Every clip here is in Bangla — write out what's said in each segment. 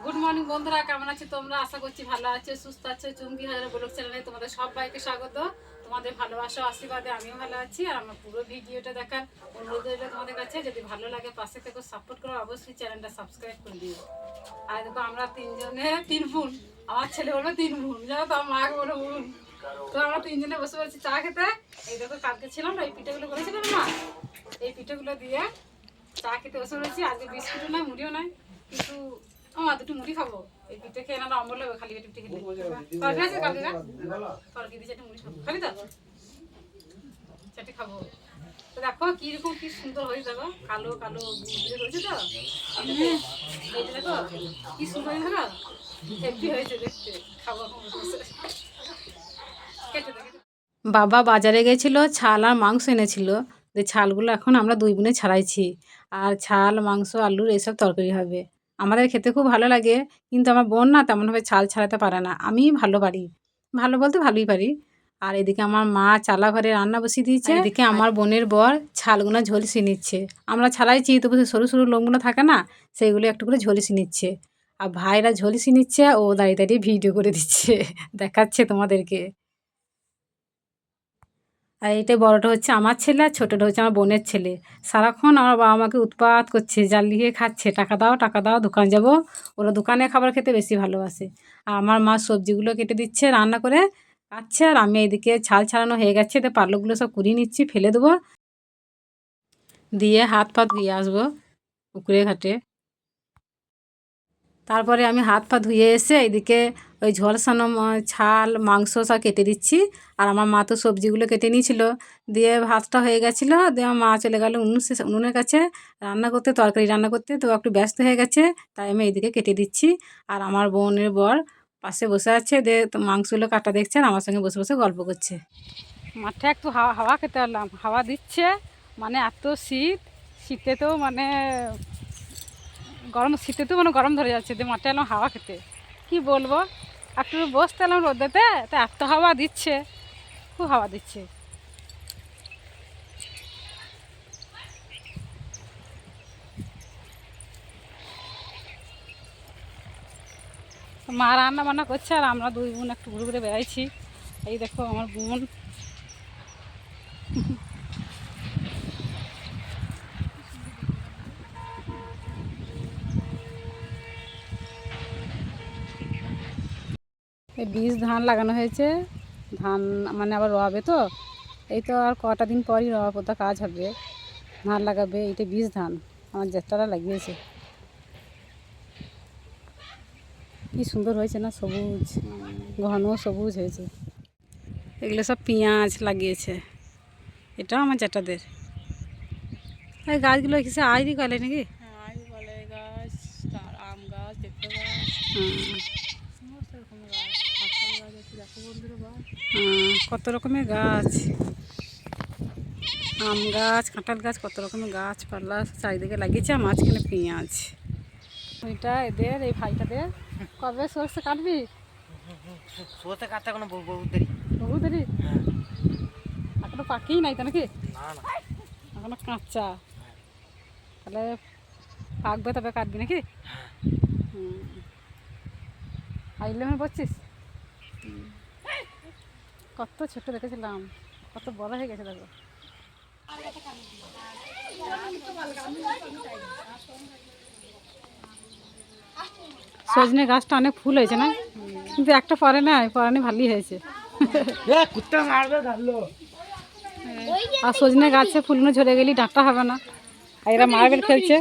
গুড মর্নিং বন্ধুরা, কেমন আছো তোমরা? আশা করছি ভালো আছো, সুস্থ আছো। চুমকি হাজার ব্লগ চ্যানেলে তোমাদের সবাইকে স্বাগত। তোমাদের ভালোবাসা আশীর্বাদে আমিও ভালো আছি। আর আমার পুরো ভিডিওটা দেখার অনুরোধ রইল তোমাদের কাছে। যদি ভালো লাগে পাশে থেকে সাপোর্ট করো, অবশ্যই চ্যানেলটা সাবস্ক্রাইব করে দিও। আর দেখো আমরা তিনজনে তিন বোন, আমার ছেলে বলবো তিন বোন, জানো তো, আমার মাকে বলো বোন। তো আমরা তিনজনে বসে পড়েছি চা খেতে। এই দেখো কালকে ছিলাম না, এই পিঠেগুলো করেছিলাম না, এই পিঠেগুলো দিয়ে চা খেতে বসে পড়েছি। আজকে বিস্কুটও নয়, মুড়িও নয়, কিন্তু দুটো মুড়ি খাবো। এই পিঠে খেয়ে না অম্বল হবে, খালি পেটে পিঠে খেলে। তরকারি আছে কালকে, তরকারি দিয়ে চারটে মুড়ি খাবো, খালি তো চারটে খাবো। তো দেখো কিরকম কি সুন্দর হয়েছে, দেখো কালো কালো রয়েছে তো, এইটা দেখো কি সুন্দর হয়েছে না, হেভি হয়েছে দেখতে। খাবো কেটে দেখে। বাবা বাজারে গেছিল, ছাল আর মাংস এনেছিল। যে ছালগুলো এখন আমরা দুই বোনে ছাড়াইছি। আর ছাল, মাংস, আলুর এইসব তরকারি হবে। আমাদের খেতে খুব ভালো লাগে, কিন্তু আমার বোন না তেমনভাবে ছাল ছাড়াতে পারে না। আমি ভালো পারি, ভালো বলতে ভালোই পারি। আর এদিকে আমার মা চালা ঘরে রান্না বসিয়ে দিয়েছে, এদিকে আমার বোনের বর ছালগুলো ঝলসি নিচ্ছে। আমরা ছাড়াইছি, তবু সরু সরু লোমগুলো থাকে না, সেইগুলো একটু করে ঝলসি নিচ্ছে। আর ভাইরা ঝলসি নিচ্ছে, ও দাঁড়িয়ে দাঁড়িয়ে ভিডিও করে দিচ্ছে, দেখাচ্ছে তোমাদেরকে। আর এইটা বড়টা হচ্ছে আমার ছেলে, আর ছোটোটা হচ্ছে আমার বোনের ছেলে। সারাক্ষণ আমার বাবা মাকে উৎপাত করছে, জ্বালিয়ে খাচ্ছে, টাকা দাও দোকান যাব। ওরা দোকানে খাবার খেতে বেশি ভালোবাসে। আর আমার মা সবজিগুলো কেটে দিচ্ছে, রান্না করে খাচ্ছে। আর আমি এদিকে ছাল ছাড়ানো হয়ে গেছে, তো পালকগুলো সব কুড়িয়ে নিচ্ছি, ফেলে দেবো, দিয়ে হাত পা ধুয়ে আসবো পুকুরে ঘাটে। তারপরে আমি হাত পা ধুয়ে এসে এইদিকে ওই ঝলসানো ছাল মাংস সব কেটে দিচ্ছি। আর আমার মা তো সবজিগুলো কেটে নিয়েছিল, দিয়ে ভাতটা হয়ে গেছিলো। দিয়ে আমার মা চলে গেল উনুনের কাছে রান্না করতে, তরকারি রান্না করতে। তো একটু ব্যস্ত হয়ে গেছে, তাই আমি এইদিকে কেটে দিচ্ছি। আর আমার বোনের বর পাশে বসে আছে, দিয়ে মাংসগুলো কাটা দেখছে আর আমার সঙ্গে বসে বসে গল্প করছে। মাঠে একটু হাওয়া হাওয়া খেতে পারলাম, হাওয়া দিচ্ছে, মানে এত শীত, শীতেতেও মানে গরম, শীতে তো মানে গরম ধরে যাচ্ছে। দিয়ে মাঠে এলাম হাওয়া খেতে, কি বলবো, একটু বসতে এলাম রোদেতে, তো এত হাওয়া দিচ্ছে, খুব হাওয়া দিচ্ছে। মা রান্না বান্না করছে, আর আমরা দুই বোন একটু ঘুরে ঘুরে বেড়াইছি। এই দেখো আমার বোন, এই বীজ ধান লাগানো হয়েছে। ধান মানে আবার রোয়াবে তো, এই তো আর কটা দিন পরই রোয়া পোতা কাজ হবে, ধান লাগাবে। এইটা বীজ ধান আমার জ্যাঠারা লাগিয়েছে। কি সুন্দর হয়েছে না, সবুজ, ঘন সবুজ হয়েছে। এগুলো সব পেঁয়াজ লাগিয়েছে, এটাও আমার জ্যাঠাদের। এই গাছগুলো কিসে আইরি কলে নাকি? গাছ, আম গাছ, পেঁপে গাছ, সমস্ত রকমের গাছ, কাঁঠাল গাছ আছে, দেখো বন্ধুরা গাছ। কত রকমের গাছ, আম গাছ, কাঁঠাল গাছ, কত রকমের গাছপালা চারিদিকে লাগিয়েছে। আর মাঝখানে পেঁয়াজ। এটা এদের, এই ভাইটাদের। কবে সরষে কাটবি? সরষে কাটতে কোনো বহু দেরি। বহু দেরি, এখনো পাকেই নাই তো নাকি? না না, এখনো কাঁচা, তাহলে পাকবে তবে কাটবি নাকি? আইলেমে বলছিস, কত ছোট দেখেছিলাম, কত বড় হয়ে গেছে দেখো। সজনে গাছটা অনেক ফুল হয়েছে না, কিন্তু একটা পরে না, পরানি ভালোই হয়েছে। আর সজনে গাছে ফুলগুলো ঝরে গেলে ডাঁটা হবে না। আর এরা মার্বেল খেলছে।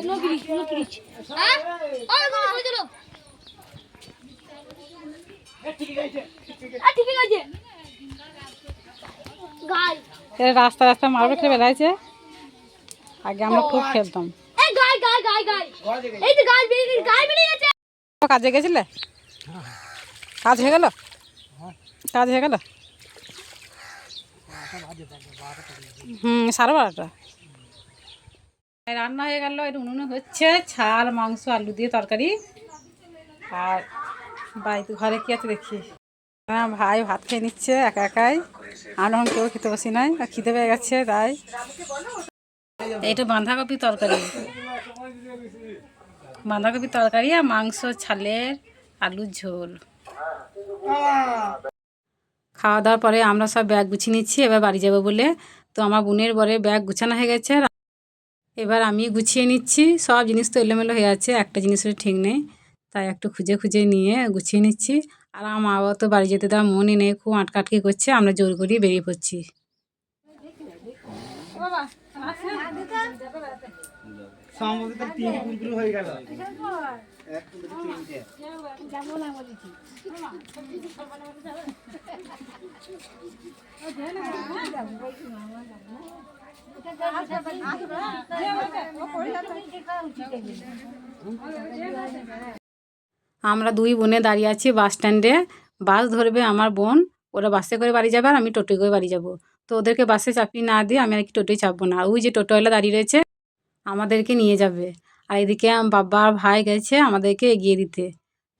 এরা রাস্তা রাস্তা মার্বেল খেলে বেড়াইছে, আগে আমরা খুব খেলতাম। কাজে গেছিলে? কাজ হয়ে গেল? কাজ হয়ে গেল? 12:30। রান্না হয়ে গেল, এটা উনুনে হচ্ছে ছাল মাংস আলু দিয়ে তরকারি। আর বাড়িতে ঘরে কি আছে দেখি, ভাই ভাত খেয়ে নিচ্ছে একা একাই, আর এখন কেউ খেতে বসি নাই, আর খিদে পেয়ে গেছে তাই। এটা বাঁধাকপি তরকারি, বাঁধাকপি তরকারি আর মাংস ছালের আলুর ঝোল। খাওয়া দাওয়ার পরে আমরা সব ব্যাগ গুছিয়ে নিচ্ছি এবার বাড়ি যাব বলে। তো আমার বোনের বরে ব্যাগ গুছানো হয়ে গেছে, আর এবার আমি গুছিয়ে নিচ্ছি। সব জিনিস তো এলোমেলো হয়ে আছে, একটা জিনিসের ঠিক নেই, তাই একটু খুঁজে খুঁজে নিয়ে গুছিয়ে নিচ্ছি। আর আমার মা বাবা তো বাড়ি যেতে দেওয়ার মনই নেই, খুব আটকাটকি করছে, আমরা জোর করেই বেরিয়ে পড়ছি। আমরা দুই বোনে দাঁড়িয়ে আছি বাস স্ট্যান্ডে। বাস ধরবে আমার বোন, ওরা বাসে করে বাড়ি যাবে আর আমি টোটোয় করে বাড়ি যাব। তো ওদেরকে বাসে চাপিয়ে না দিয়ে আমি আর কি টোটোয় চাপবো না। ওই যে টোটোওয়ালা দাঁড়িয়ে রয়েছে, আমাদেরকে নিয়ে যাবে। আর এদিকে বাবা আর ভাই গেছে আমাদেরকে এগিয়ে দিতে।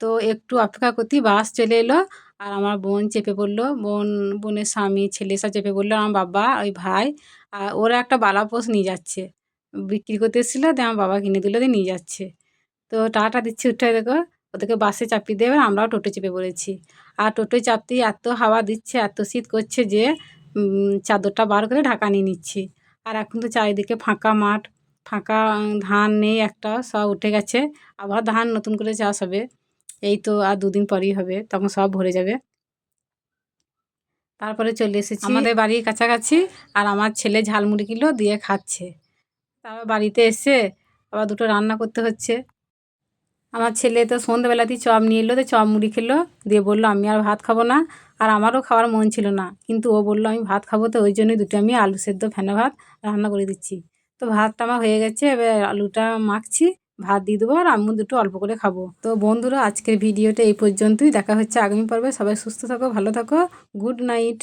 তো একটু অপেক্ষা করতেই বাস চলে এলো, আর আমার বোন চেপে পড়লো, বোনের স্বামী ছেলে সব চেপে পড়লো, আমার বাবা ওই ভাই। আর ওরা একটা বালাপোষ নিয়ে যাচ্ছে, বিক্রি করতে এসেছিলো, দিয়ে আমার বাবা কিনে দিল, দিয়ে নিয়ে যাচ্ছে। তো টাটা দিচ্ছে উঠে, দেখো ওদেরকে বাসে চাপিয়ে দেবে, আমরাও টোটো চেপে পড়েছি। আর টোটোয় চাপতেই এত হাওয়া দিচ্ছে, এত শীত করছে যে চাদরটা বার করে ঢাকা নিয়ে নিচ্ছি। আর এখন তো চারিদিকে ফাঁকা মাঠ, ফাঁকা, ধান নেই একটাও, সব উঠে গেছে। আবার ধান নতুন করে চাষ হবে, এই তো আর দুদিন পরেই হবে, তখন সব ভরে যাবে। তারপরে চলে এসেছি আমাদের বাড়ির কাছাকাছি, আর আমার ছেলে ঝালমুড়ি কিলো দিয়ে খাচ্ছে। তারপর বাড়িতে এসে আবার দুটো রান্না করতে হচ্ছে। আমার ছেলে তো সন্ধ্যেবেলাতেই চপ নিয়ে এলো, তো চপ মুড়ি খেলো, দিয়ে বললো আমি আর ভাত খাবো না। আর আমারও খাওয়ার মন ছিল না, কিন্তু ও বললো আমি ভাত খাবো, তো ওই জন্যই দুটো আমি আলু সেদ্ধ ফেনা ভাত রান্না করে দিচ্ছি। তো ভাতটা আমার হয়ে গেছে, এবার আলুটা মাখছি, ভাত দিয়ে দেবো, আর আমি দুটো অল্প করে খাবো। তো বন্ধুরা, আজকের ভিডিওটা এই পর্যন্তই, দেখা হচ্ছে আগামী পর্বে। সবাই সুস্থ থাকো, ভালো থাকো, গুড নাইট।